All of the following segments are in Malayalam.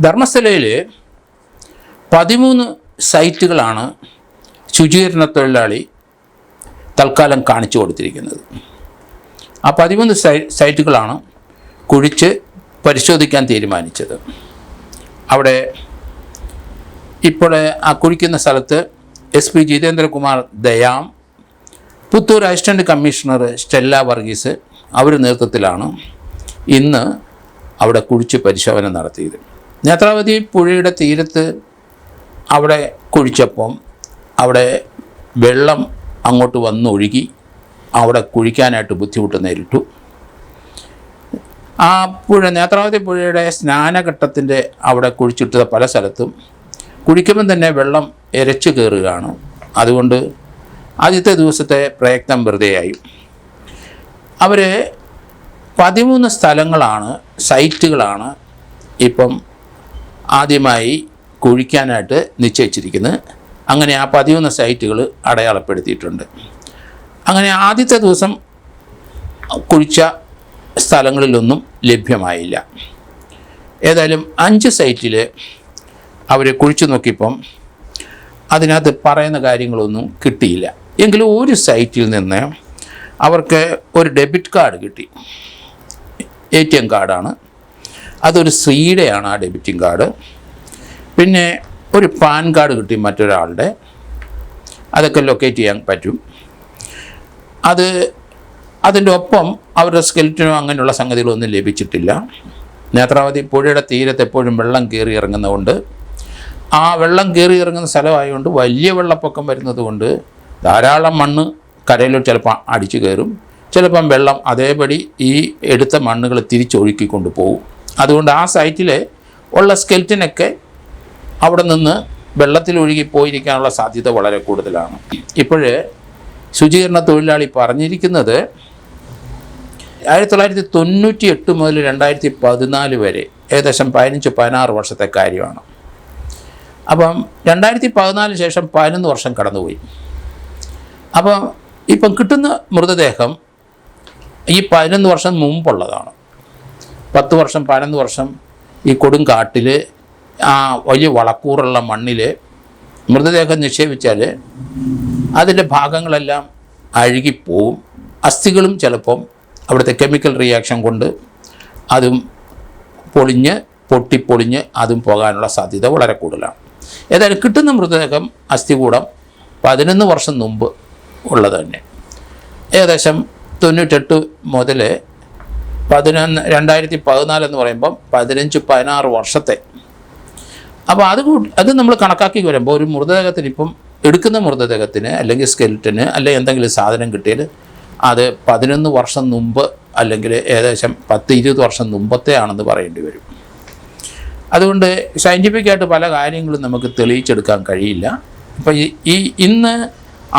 ധർമ്മസ്ഥലയിൽ 13 സൈറ്റുകളാണ് ശുചീകരണ തൊഴിലാളി തൽക്കാലം കാണിച്ചു കൊടുത്തിരിക്കുന്നത്. ആ 13 സൈറ്റുകളാണ് കുഴിച്ച് പരിശോധിക്കാൻ തീരുമാനിച്ചത്. അവിടെ ഇപ്പോൾ ആ കുഴിക്കുന്ന സ്ഥലത്ത് SP ജിതേന്ദ്രകുമാർ ദയാം, Puthur assistant commissioner Stella Varghese അവരുടെ നേതൃത്വത്തിലാണ് ഇന്ന് അവിടെ കുഴിച്ച് പരിശോധന നടത്തിയത്. നേത്രാവതി പുഴയുടെ തീരത്ത് അവിടെ കുഴിച്ചപ്പം അവിടെ വെള്ളം അങ്ങോട്ട് വന്നൊഴുകി അവിടെ കുഴിക്കാനായിട്ട് ബുദ്ധിമുട്ട് നേരിട്ടു. ആ പുഴ, നേത്രാവതി പുഴയുടെ സ്നാനഘട്ടത്തിൻ്റെ അവിടെ കുഴിച്ചിട്ട പല സ്ഥലത്തും കുഴിക്കുമ്പം തന്നെ വെള്ളം ഇരച്ചു കയറുകയാണ്. അതുകൊണ്ട് ആദ്യത്തെ ദിവസത്തെ പ്രയത്നം വെറുതെയായി. അവർ 13 സ്ഥലങ്ങളാണ്, സൈറ്റുകളാണ് ഇപ്പം ആദ്യമായി കുഴിക്കാനായിട്ട് നിശ്ചയിച്ചിരിക്കുന്നത്. അങ്ങനെ ആ 13 സൈറ്റുകൾ അടയാളപ്പെടുത്തിയിട്ടുണ്ട്. അങ്ങനെ ആദ്യത്തെ ദിവസം കുഴിച്ച സ്ഥലങ്ങളിലൊന്നും ലഭ്യമായില്ല. ഏതായാലും 5 സൈറ്റിൽ അവർ കുഴിച്ചു നോക്കിയപ്പം അതിനകത്ത് പറയുന്ന കാര്യങ്ങളൊന്നും കിട്ടിയില്ല. എങ്കിലും ഒരു സൈറ്റിൽ നിന്ന് അവർക്ക് ഒരു ഡെബിറ്റ് കാർഡ് കിട്ടി. ATM കാർഡാണ്. അതൊരു സ്ത്രീയുടെയാണ് ആ ഡെബിറ്റിംഗ് കാർഡ്. പിന്നെ ഒരു പാൻ കാർഡ് കിട്ടി മറ്റൊരാളുടെ. അതൊക്കെ ലൊക്കേറ്റ് ചെയ്യാൻ പറ്റും. അതിൻ്റെ ഒപ്പം അവരുടെ സ്കെൽറ്റനോ അങ്ങനെയുള്ള സംഗതികളൊന്നും ലഭിച്ചിട്ടില്ല. നേത്രാവതി പുഴയുടെ തീരത്ത് എപ്പോഴും വെള്ളം കയറി ഇറങ്ങുന്നതുകൊണ്ട്, ആ വെള്ളം കയറി ഇറങ്ങുന്ന സ്ഥലമായതുകൊണ്ട് വലിയ വെള്ളപ്പൊക്കം വരുന്നത് കൊണ്ട് ധാരാളം മണ്ണ് കരയിലോട്ട് ചിലപ്പോൾ അടിച്ചു കയറും. ചിലപ്പം വെള്ളം അതേപടി ഈ എടുത്ത മണ്ണുകൾ തിരിച്ചൊഴുക്കിക്കൊണ്ട് പോകും. അതുകൊണ്ട് ആ സൈറ്റിൽ ഉള്ള സ്കെൽറ്റനൊക്കെ അവിടെ നിന്ന് വെള്ളത്തിൽ ഒഴുകി പോയിരിക്കാനുള്ള സാധ്യത വളരെ കൂടുതലാണ്. ഇപ്പോഴേ ശുചീകരണ തൊഴിലാളി പറഞ്ഞിരിക്കുന്നത് 1998 മുതൽ 2014 വരെ ഏകദേശം 15-16 വർഷത്തെ കാര്യമാണ്. അപ്പം 2014 ശേഷം 11 വർഷം കടന്നുപോയി. അപ്പം ഇപ്പം കിട്ടുന്ന മൃതദേഹം ഈ 11 വർഷം മുമ്പുള്ളതാണ്. 10 വർഷം 11 വർഷം ഈ കൊടുങ്കാട്ടിൽ ആ വലിയ വളക്കൂറുള്ള മണ്ണിൽ മൃതദേഹം നിക്ഷേപിച്ചാൽ അതിൻ്റെ ഭാഗങ്ങളെല്ലാം അഴുകിപ്പോവും. അസ്ഥികളും ചിലപ്പം അവിടുത്തെ കെമിക്കൽ റിയാക്ഷൻ കൊണ്ട് അതും പൊട്ടിപ്പൊളിഞ്ഞ് അതും പോകാനുള്ള സാധ്യത വളരെ കൂടുതലാണ്. ഏതായാലും കിട്ടുന്ന മൃതദേഹം അസ്ഥികൂടം 11 വർഷം മുമ്പ് ഉള്ളത് തന്നെ. ഏകദേശം 98 മുതൽ 2014 എന്ന് പറയുമ്പം 15-16 വർഷത്തെ. അപ്പോൾ അത് നമ്മൾ കണക്കാക്കി വരുമ്പോൾ ഒരു മൃതദേഹത്തിന് ഇപ്പം എടുക്കുന്ന മൃതദേഹത്തിന് അല്ലെങ്കിൽ സ്കെൽറ്റന് അല്ലെങ്കിൽ എന്തെങ്കിലും സാധനം കിട്ടിയാൽ അത് 11 വർഷം മുമ്പ് അല്ലെങ്കിൽ ഏകദേശം 10-20 വർഷം മുമ്പത്തെ ആണെന്ന് പറയേണ്ടി വരും. അതുകൊണ്ട് സയൻറ്റിഫിക്കായിട്ട് പല കാര്യങ്ങളും നമുക്ക് തെളിയിച്ചെടുക്കാൻ കഴിയില്ല. അപ്പോൾ ഇന്ന്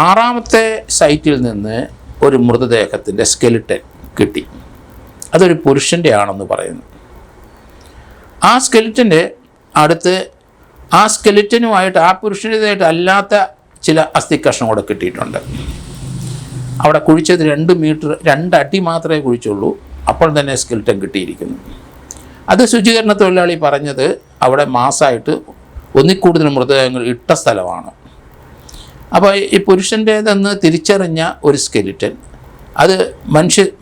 6ാമത്തെ സൈറ്റിൽ നിന്ന് ഒരു മൃതദേഹത്തിൻ്റെ സ്കെലിറ്റൻ കിട്ടി. അതൊരു പുരുഷൻ്റെ ആണെന്ന് പറയുന്നു. ആ സ്കെലിറ്റൻ്റെ അടുത്ത് ആ സ്കെലിറ്റനുമായിട്ട് ആ പുരുഷൻ്റേതായിട്ട് അല്ലാത്ത ചില അസ്ഥിക്കഷ്ണം കൂടെ കിട്ടിയിട്ടുണ്ട്. അവിടെ കുഴിച്ചത് 2 അടി മാത്രമേ കുഴിച്ചുള്ളൂ. അപ്പോൾ തന്നെ സ്കെലിറ്റൻ കിട്ടിയിരിക്കുന്നു. അത് ശുചീകരണ തൊഴിലാളി പറഞ്ഞത് അവിടെ മാസമായിട്ട് ഒന്നിൽ കൂടുതൽ മൃതദേഹങ്ങൾ ഇട്ട സ്ഥലമാണ്. അപ്പോൾ ഈ പുരുഷൻ്റേതെന്ന് തിരിച്ചറിഞ്ഞ ഒരു സ്കെലിറ്റൻ അത്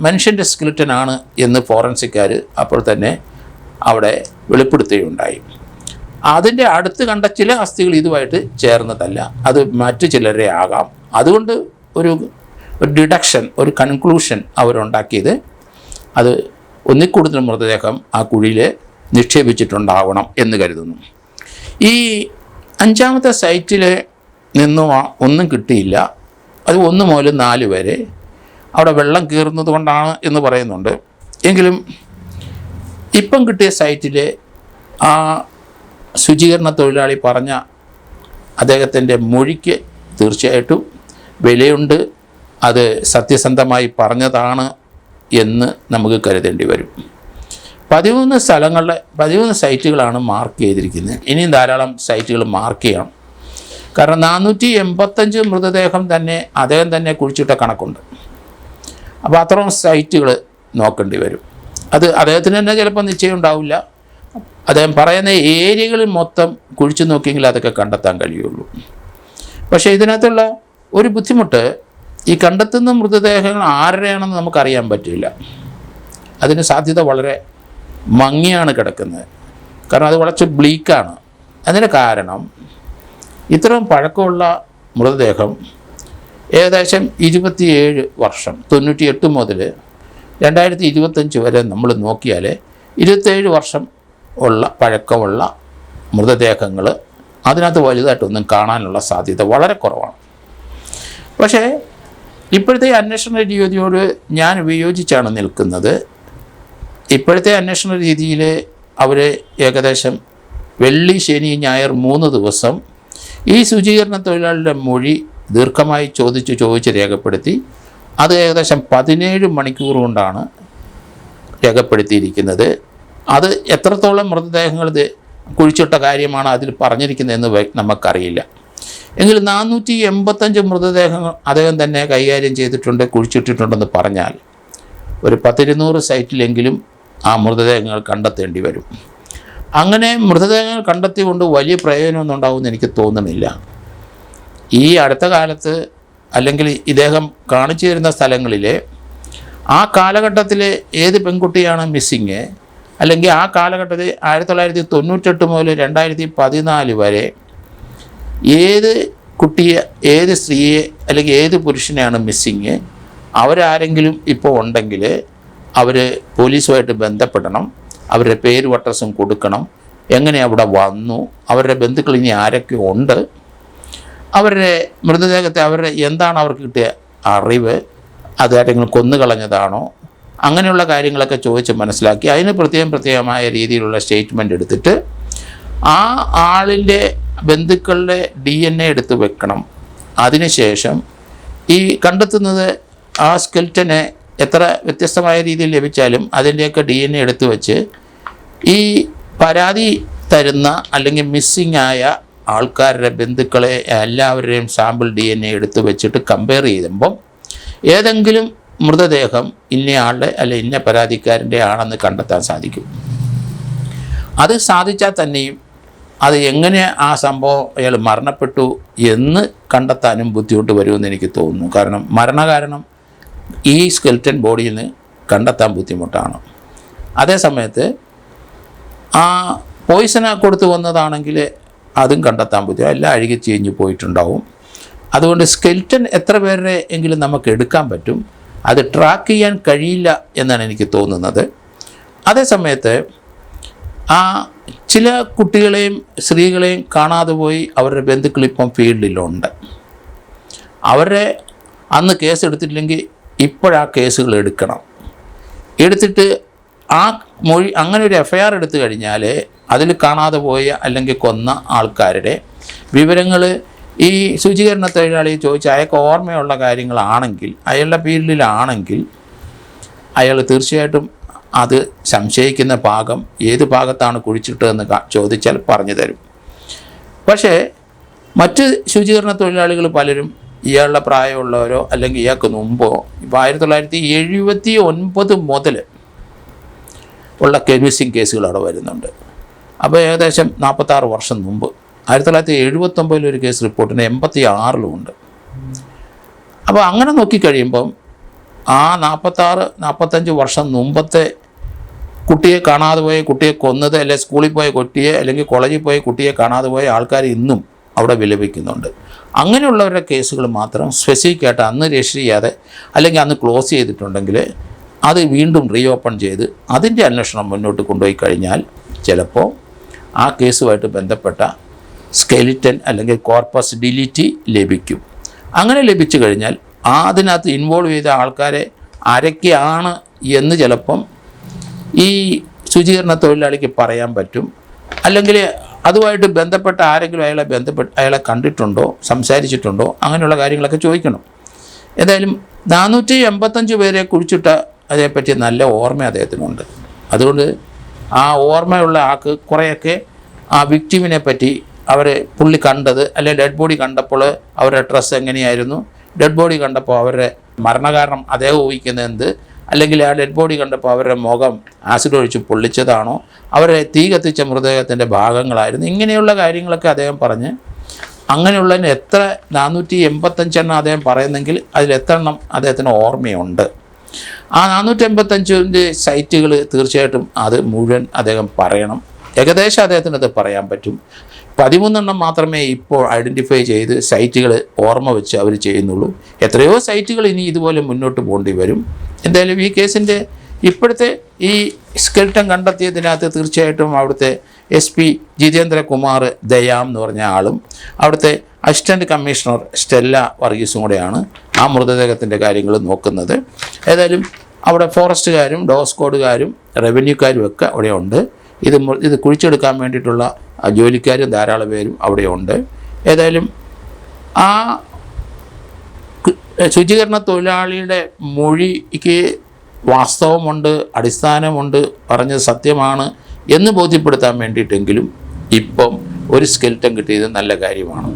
മനുഷ്യൻ്റെ സ്കെലിറ്റനാണ് എന്ന് ഫോറൻസിക്കാർ അപ്പോൾ തന്നെ അവിടെ വെളിപ്പെടുത്തുകയുണ്ടായി. അതിൻ്റെ അടുത്ത് കണ്ട ചില അസ്ഥികൾ ഇതുമായിട്ട് ചേർന്നതല്ല, അത് മറ്റു ചിലരെ ആകാം. അതുകൊണ്ട് ഒരു ഡിഡക്ഷൻ, ഒരു കൺക്ലൂഷൻ അവരുണ്ടാക്കിയത് അത് ഒന്നിൽ കൂടുതൽ മൃതദേഹം ആ കുഴിയിൽ നിക്ഷേപിച്ചിട്ടുണ്ടാവണം എന്ന് കരുതുന്നു. ഈ 5ാമത്തെ സൈറ്റിൽ നിന്നും ഒന്നും കിട്ടിയില്ല. അത് 1 മുതൽ 4 വരെ അവിടെ വെള്ളം കയറുന്നത് കൊണ്ടാണ് എന്ന് പറയുന്നുണ്ട്. എങ്കിലും ഇപ്പം കിട്ടിയ സൈറ്റിൽ ആ ശുചീകരണ തൊഴിലാളി പറഞ്ഞ അദ്ദേഹത്തിൻ്റെ മൊഴിക്ക് തീർച്ചയായിട്ടും വിലയുണ്ട്. അത് സത്യസന്ധമായി പറഞ്ഞതാണ് എന്ന് നമുക്ക് കരുതേണ്ടി വരും. 13 സൈറ്റുകളാണ് മാർക്ക് ചെയ്തിരിക്കുന്നത്. ഇനിയും ധാരാളം സൈറ്റുകൾ മാർക്ക് ചെയ്യണം. കാരണം 485 മൃതദേഹം തന്നെ അദ്ദേഹം തന്നെ കുഴിച്ചിട്ട കണക്കുണ്ട്. അപ്പോൾ അത്രയും സൈറ്റുകൾ നോക്കേണ്ടി വരും. അത് അദ്ദേഹത്തിന് തന്നെ ചിലപ്പോൾ നിശ്ചയം ഉണ്ടാവില്ല. അദ്ദേഹം പറയുന്ന ഏരിയകളിൽ മൊത്തം കുഴിച്ചു നോക്കിയെങ്കിൽ അതൊക്കെ കണ്ടെത്താൻ കഴിയുള്ളൂ. പക്ഷേ ഇതിനകത്തുള്ള ഒരു ബുദ്ധിമുട്ട്, ഈ കണ്ടെത്തുന്ന മൃതദേഹങ്ങൾ ആരുടെയാണെന്ന് നമുക്കറിയാൻ പറ്റില്ല. അതിന് സാധ്യത വളരെ മങ്ങിയാണ് കിടക്കുന്നത്. കാരണം അത് വളരെ ബ്ലീക്കാണ്. അതിന് കാരണം ഇത്രയും പഴക്കമുള്ള മൃതദേഹം ഏകദേശം 27 വർഷം, 98 മുതൽ 2025 വരെ നമ്മൾ നോക്കിയാൽ 27 വർഷം ഉള്ള പഴക്കമുള്ള മൃതദേഹങ്ങൾ അതിനകത്ത് വലുതായിട്ടൊന്നും കാണാനുള്ള സാധ്യത വളരെ കുറവാണ്. പക്ഷേ ഇപ്പോഴത്തെ അന്വേഷണ രീതിയോട് ഞാൻ വിയോജിച്ചാണ് നിൽക്കുന്നത്. ഇപ്പോഴത്തെ അന്വേഷണ രീതിയിൽ അവർ ഏകദേശം വെള്ളി, ശനി, ഞായർ 3 ദിവസം ഈ ശുചീകരണ തൊഴിലാളിയുടെ മൊഴി ദീർഘമായി ചോദിച്ച് രേഖപ്പെടുത്തി. അത് ഏകദേശം 17 മണിക്കൂർ കൊണ്ടാണ് രേഖപ്പെടുത്തിയിരിക്കുന്നത്. അത് എത്രത്തോളം മൃതദേഹങ്ങൾ കുഴിച്ചിട്ട കാര്യമാണ് അതിൽ പറഞ്ഞിരിക്കുന്നതെന്ന് നമുക്കറിയില്ല. എങ്കിൽ 485 മൃതദേഹങ്ങൾ അദ്ദേഹം തന്നെ കൈകാര്യം ചെയ്തിട്ടുണ്ട്, കുഴിച്ചിട്ടിട്ടുണ്ടെന്ന് പറഞ്ഞാൽ ഒരു 100-200 സൈറ്റിലെങ്കിലും ആ മൃതദേഹങ്ങൾ കണ്ടെത്തേണ്ടി വരും. അങ്ങനെ മൃതദേഹങ്ങൾ കണ്ടെത്തിക്കൊണ്ട് വലിയ പ്രയോജനമൊന്നും ഉണ്ടാവുമെന്ന് എനിക്ക് തോന്നുന്നില്ല. ഈ അടുത്ത കാലത്ത് അല്ലെങ്കിൽ ഇദ്ദേഹം കാണിച്ചു തരുന്ന സ്ഥലങ്ങളിൽ ആ കാലഘട്ടത്തിൽ ഏത് പെൺകുട്ടിയാണ് മിസ്സിങ്, അല്ലെങ്കിൽ ആ കാലഘട്ടത്തിൽ 1998 മുതൽ 2014 വരെ ഏത് കുട്ടിയെ, ഏത് സ്ത്രീയെ അല്ലെങ്കിൽ ഏത് പുരുഷനെയാണ് മിസ്സിങ്, അവരാരെങ്കിലും ഇപ്പോൾ ഉണ്ടെങ്കിൽ അവർ പോലീസുമായിട്ട് ബന്ധപ്പെടണം, അവരുടെ പേരും അഡ്രസ്സും കൊടുക്കണം, എങ്ങനെ അവിടെ വന്നു, അവരുടെ ബന്ധുക്കൾ ഇനി ആരൊക്കെ ഉണ്ട്, അവരുടെ മൃതദേഹത്തെ അവരുടെ എന്താണ് അവർക്ക് കിട്ടിയ അറിവ്, അതാരെങ്കിലും കൊന്നുകളഞ്ഞതാണോ, അങ്ങനെയുള്ള കാര്യങ്ങളൊക്കെ ചോദിച്ച് മനസ്സിലാക്കി അതിന് പ്രത്യേകമായ രീതിയിലുള്ള സ്റ്റേറ്റ്മെൻ്റ് എടുത്തിട്ട് ആ ആളിൻ്റെ ബന്ധുക്കളുടെ DNA എടുത്ത് വെക്കണം. അതിനുശേഷം ഈ കണ്ടെത്തുന്നത് ആ സ്കെൽറ്റനെ എത്ര വ്യത്യസ്തമായ രീതിയിൽ ലഭിച്ചാലും അതിൻ്റെയൊക്കെ DNA എടുത്ത് വെച്ച് ഈ പരാതി തരുന്ന അല്ലെങ്കിൽ മിസ്സിങ് ആയ ആൾക്കാരുടെ ബന്ധുക്കളെ എല്ലാവരുടെയും സാമ്പിൾ DNA എടുത്ത് വെച്ചിട്ട് കമ്പയർ ചെയ്യുമ്പം ഏതെങ്കിലും മൃതദേഹം ഇന്നയാളുടെ അല്ലെ ഇന്ന പരാതിക്കാരൻ്റെ ആണെന്ന് കണ്ടെത്താൻ സാധിക്കും. അത് സാധിച്ചാൽ തന്നെയും അത് എങ്ങനെ ആ സംഭവം അയാൾ മരണപ്പെട്ടു എന്ന് കണ്ടെത്താനും ബുദ്ധിമുട്ട് വരുമെന്ന് എനിക്ക് തോന്നുന്നു. കാരണം മരണകാരണം ഈ സ്കെൽറ്റൻ ബോഡിയിൽ നിന്ന് കണ്ടെത്താൻ ബുദ്ധിമുട്ടാണ്. അതേസമയത്ത് ആ പോയിസന കൊടുത്തു വന്നതാണെങ്കിൽ അതും കണ്ടെത്താൻ ബുദ്ധിമുട്ട്, എല്ലാം അഴുകി ചീഞ്ഞ് പോയിട്ടുണ്ടാവും. അതുകൊണ്ട് സ്കെൽറ്റൻ എത്ര പേരുടെ എങ്കിലും നമുക്ക് എടുക്കാൻ പറ്റും, അത് ട്രാക്ക് ചെയ്യാൻ കഴിയില്ല എന്നാണ് എനിക്ക് തോന്നുന്നത്. അതേസമയത്ത് ആ ചില കുട്ടികളെയും സ്ത്രീകളെയും കാണാതെ പോയി അവരുടെ ബന്ധുക്കൾ ഇപ്പം ഫീൽഡിലുണ്ട്. അവരുടെ അന്ന് കേസ് എടുത്തിട്ടില്ലെങ്കിൽ ഇപ്പോഴാ കേസുകൾ എടുക്കണം. എടുത്തിട്ട് ആ മൊഴി അങ്ങനെ ഒരു FIR എടുത്തു കഴിഞ്ഞാൽ അതിൽ കാണാതെ പോയ അല്ലെങ്കിൽ കൊന്ന ആൾക്കാരുടെ വിവരങ്ങൾ ഈ ശുചീകരണ തൊഴിലാളിയെ ചോദിച്ച് അയാൾക്ക് ഓർമ്മയുള്ള കാര്യങ്ങളാണെങ്കിൽ, അയാളുടെ ഫീൽഡിലാണെങ്കിൽ അയാൾ തീർച്ചയായിട്ടും അത് സംശയിക്കുന്ന ഭാഗം ഏത് ഭാഗത്താണ് കുഴിച്ചിട്ടതെന്ന് ചോദിച്ചാൽ പറഞ്ഞു തരും. പക്ഷേ മറ്റ് ശുചീകരണ തൊഴിലാളികൾ പലരും ഇയാളുടെ പ്രായമുള്ളവരോ അല്ലെങ്കിൽ ഇയാൾക്ക് മുമ്പോ ഇപ്പോൾ 1979 മുതൽ ഉള്ള മിസ്സിങ് കേസുകൾ അവിടെ വരുന്നുണ്ട്. അപ്പോൾ ഏകദേശം 46 വർഷം മുമ്പ് 1979 ഒരു കേസ് റിപ്പോർട്ടിന് 86 അപ്പോൾ അങ്ങനെ നോക്കിക്കഴിയുമ്പം ആ 45 വർഷം മുമ്പത്തെ കുട്ടിയെ കാണാതെ പോയ, കുട്ടിയെ കൊന്നത്, അല്ലെങ്കിൽ സ്കൂളിൽ പോയ കുട്ടിയെ അല്ലെങ്കിൽ കോളേജിൽ പോയ കുട്ടിയെ കാണാതെ പോയ ആൾക്കാർ ഇന്നും അവിടെ വിലപിക്കുന്നുണ്ട്. അങ്ങനെയുള്ളവരുടെ കേസുകൾ മാത്രം സ്പെസിഫിക്കായിട്ട് അന്ന് രജിസ്റ്റർ ചെയ്യാതെ അല്ലെങ്കിൽ അന്ന് ക്ലോസ് ചെയ്തിട്ടുണ്ടെങ്കിൽ അത് വീണ്ടും റീഓപ്പൺ ചെയ്ത് അതിൻ്റെ അന്വേഷണം മുന്നോട്ട് കൊണ്ടുപോയി കഴിഞ്ഞാൽ ചിലപ്പോൾ ആ കേസുമായിട്ട് ബന്ധപ്പെട്ട സ്കെലിറ്റൻ അല്ലെങ്കിൽ കോർപ്പസ് ഡിലിറ്റി ലഭിക്കും. അങ്ങനെ ലഭിച്ചു കഴിഞ്ഞാൽ അതിനകത്ത് ഇൻവോൾവ് ചെയ്ത ആൾക്കാരെ ആരൊക്കെയാണ് എന്ന് ചിലപ്പം ഈ ശുചീകരണ തൊഴിലാളിക്ക് പറയാൻ പറ്റും. അല്ലെങ്കിൽ അതുമായിട്ട് ബന്ധപ്പെട്ട ആരെങ്കിലും അയാളെ കണ്ടിട്ടുണ്ടോ, സംസാരിച്ചിട്ടുണ്ടോ, അങ്ങനെയുള്ള കാര്യങ്ങളൊക്കെ ചോദിക്കണം. ഏതായാലും 485 പേരെ കുഴിച്ചിട്ട അതേപ്പറ്റി നല്ല ഓർമ്മ അദ്ദേഹത്തിനുണ്ട്. അതുകൊണ്ട് ആ ഓർമ്മയുള്ള ആൾക്ക് കുറേയൊക്കെ ആ വിക്ടിമിനെ പറ്റി പുള്ളി കണ്ടത്, അല്ലെങ്കിൽ ഡെഡ് ബോഡി കണ്ടപ്പോൾ അവരുടെ ഡ്രസ്സ് എങ്ങനെയായിരുന്നു, ഡെഡ് ബോഡി കണ്ടപ്പോൾ അവരുടെ മരണകാരണം അദ്ദേഹം ഊഹിക്കുന്നത് എന്ത്, അല്ലെങ്കിൽ ആ ഡെഡ് ബോഡി കണ്ടപ്പോൾ അവരുടെ മുഖം ആസിഡ് ഒഴിച്ച് പൊള്ളിച്ചതാണോ, അവരെ തീ കത്തിച്ച മൃതദേഹത്തിൻ്റെ ഭാഗങ്ങളായിരുന്നു, ഇങ്ങനെയുള്ള കാര്യങ്ങളൊക്കെ അദ്ദേഹം പറഞ്ഞ് അങ്ങനെയുള്ളതിന് എത്ര 485 അദ്ദേഹം പറയുന്നെങ്കിൽ അതിൽ എത്ര എണ്ണം അദ്ദേഹത്തിന് ഓർമ്മയുണ്ട്. ആ 485 സൈറ്റുകൾ തീർച്ചയായിട്ടും അത് മുഴുവൻ അദ്ദേഹം പറയണം. ഏകദേശം അദ്ദേഹത്തിനത് പറയാൻ പറ്റും. 13 മാത്രമേ ഇപ്പോൾ ഐഡൻറ്റിഫൈ ചെയ്ത് സൈറ്റുകൾ ഓർമ്മ വെച്ച് അവർ ചെയ്യുന്നുള്ളൂ. എത്രയോ സൈറ്റുകൾ ഇനി ഇതുപോലെ മുന്നോട്ട് പോകേണ്ടി വരും. എന്തായാലും ഈ കേസിൻ്റെ ഇപ്പോഴത്തെ ഈ സ്കെൽട്ടൻ കണ്ടെത്തിയതിനകത്ത് തീർച്ചയായിട്ടും അവിടുത്തെ SP ജിതേന്ദ്രകുമാർ ദയാം എന്ന് പറഞ്ഞ ആളും അവിടുത്തെ അസിസ്റ്റൻറ്റ് കമ്മീഷണർ സ്റ്റെല്ല വർഗീസും കൂടെയാണ് ആ മൃതദേഹത്തിൻ്റെ കാര്യങ്ങൾ നോക്കുന്നത്. ഏതായാലും അവിടെ ഫോറസ്റ്റുകാരും ഡോസ്കോഡുകാരും റവന്യൂക്കാരും ഒക്കെ അവിടെ ഉണ്ട്. ഇത് കുഴിച്ചെടുക്കാൻ വേണ്ടിയിട്ടുള്ള ജോലിക്കാരും ധാരാളം പേരും അവിടെയുണ്ട്. ഏതായാലും ആ ശുചീകരണ തൊഴിലാളിയുടെ മൊഴിക്ക് വാസ്തവമുണ്ട്, അടിസ്ഥാനമുണ്ട്, പറഞ്ഞത് സത്യമാണ് എന്ന് ബോധ്യപ്പെടുത്താൻ വേണ്ടിയിട്ടെങ്കിലും ഇപ്പം ഒരു സ്കെൽട്ടൻ കിട്ടിയത് നല്ല കാര്യമാണ്.